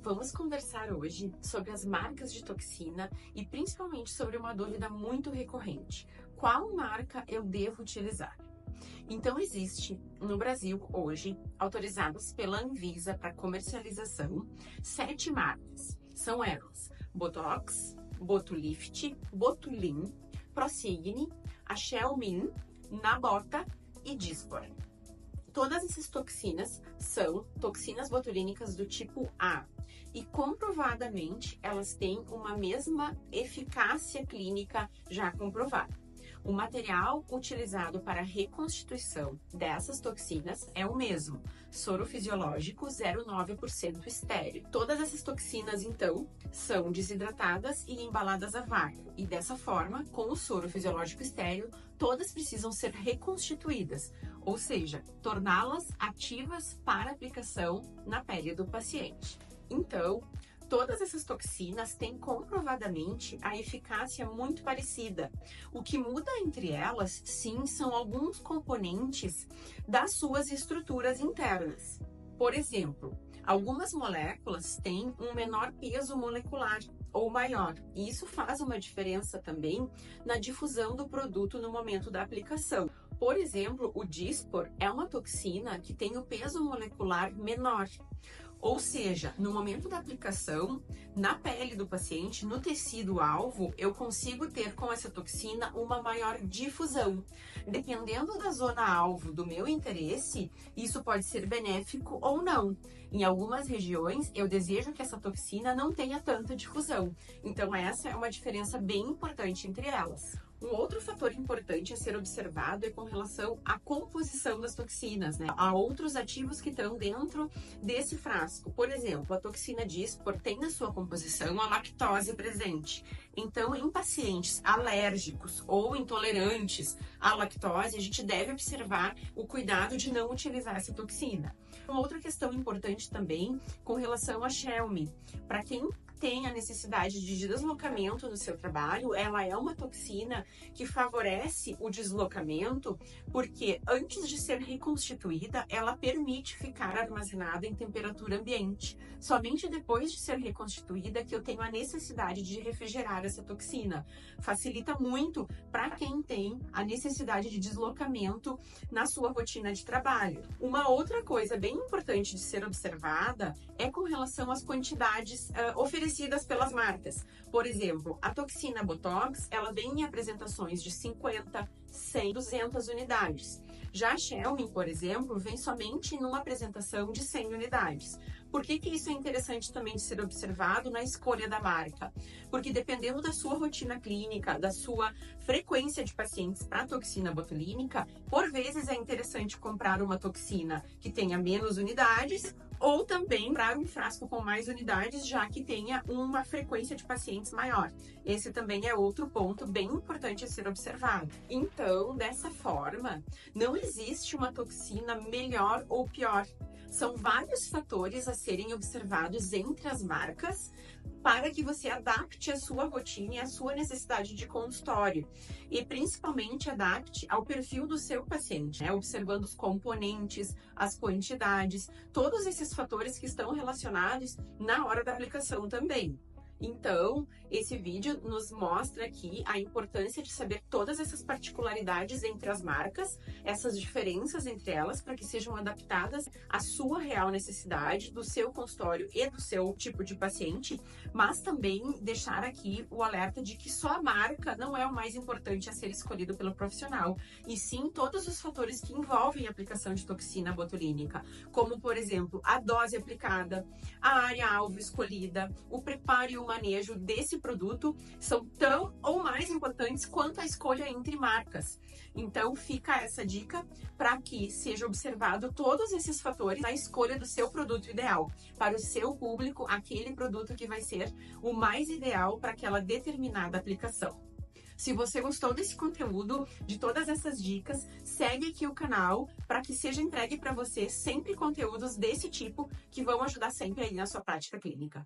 Vamos conversar hoje sobre as marcas de toxina e principalmente sobre uma dúvida muito recorrente: qual marca eu devo utilizar? Então, existe no Brasil hoje, autorizadas pela Anvisa para comercialização, 7 marcas. São elas: Botox, Botulift, Botulin, Prosigni, a Xelmin, Nabota e Dyspor. Todas essas toxinas são toxinas botulínicas do tipo A e comprovadamente elas têm uma mesma eficácia clínica já comprovada. O material utilizado para a reconstituição dessas toxinas é o mesmo, soro fisiológico 0,9% estéril. Todas essas toxinas, então, são desidratadas e embaladas a vácuo, e dessa forma, com o soro fisiológico estéril, todas precisam ser reconstituídas, ou seja, torná-las ativas para aplicação na pele do paciente. Então, todas essas toxinas têm comprovadamente a eficácia muito parecida. O que muda entre elas, sim, são alguns componentes das suas estruturas internas. Por exemplo, algumas moléculas têm um menor peso molecular ou maior, e isso faz uma diferença também na difusão do produto no momento da aplicação. Por exemplo, o Dyspor é uma toxina que tem o peso molecular menor. Ou seja, no momento da aplicação, na pele do paciente, no tecido alvo, eu consigo ter com essa toxina uma maior difusão. Dependendo da zona alvo do meu interesse, isso pode ser benéfico ou não. Em algumas regiões, eu desejo que essa toxina não tenha tanta difusão. Então, essa é uma diferença bem importante entre elas. Um outro fator importante a ser observado é com relação à composição das toxinas, né? Há outros ativos que estão dentro desse frasco. Por exemplo, a toxina Dyspor tem na sua composição a lactose presente. Então, em pacientes alérgicos ou intolerantes à lactose, a gente deve observar o cuidado de não utilizar essa toxina. Uma outra questão importante também com relação à Xelmin. Para quem tem a necessidade de deslocamento no seu trabalho, ela é uma toxina que favorece o deslocamento, porque antes de ser reconstituída, ela permite ficar armazenada em temperatura ambiente. Somente depois de ser reconstituída que eu tenho a necessidade de refrigerar essa toxina. Facilita muito para quem tem a necessidade de deslocamento na sua rotina de trabalho. Uma outra coisa bem importante de ser observada é com relação às quantidades oferecidas pelas marcas. Por exemplo, a toxina Botox, ela vem em apresentações de 50, 100, 200 unidades. Já a Xelmin, por exemplo, vem somente numa apresentação de 100 unidades. Por que isso é interessante também de ser observado na escolha da marca? Porque dependendo da sua rotina clínica, da sua frequência de pacientes para toxina botulínica, por vezes é interessante comprar uma toxina que tenha menos unidades ou também comprar um frasco com mais unidades, já que tenha uma frequência de pacientes maior. Esse também é outro ponto bem importante a ser observado. Então, dessa forma, não existe uma toxina melhor ou pior. São vários fatores a serem observados entre as marcas para que você adapte a sua rotina e a sua necessidade de consultório. E principalmente adapte ao perfil do seu paciente, né? Observando os componentes, as quantidades, todos esses fatores que estão relacionados na hora da aplicação também. Então, esse vídeo nos mostra aqui a importância de saber todas essas particularidades entre as marcas, essas diferenças entre elas, para que sejam adaptadas à sua real necessidade, do seu consultório e do seu tipo de paciente, mas também deixar aqui o alerta de que só a marca não é o mais importante a ser escolhido pelo profissional, e sim todos os fatores que envolvem a aplicação de toxina botulínica, como, por exemplo, a dose aplicada, a área-alvo escolhida, o preparo e o manejo desse produto são tão ou mais importantes quanto a escolha entre marcas. Então, fica essa dica para que seja observado todos esses fatores na escolha do seu produto ideal, para o seu público, aquele produto que vai ser o mais ideal para aquela determinada aplicação. Se você gostou desse conteúdo, de todas essas dicas, segue aqui o canal para que seja entregue para você sempre conteúdos desse tipo que vão ajudar sempre aí na sua prática clínica.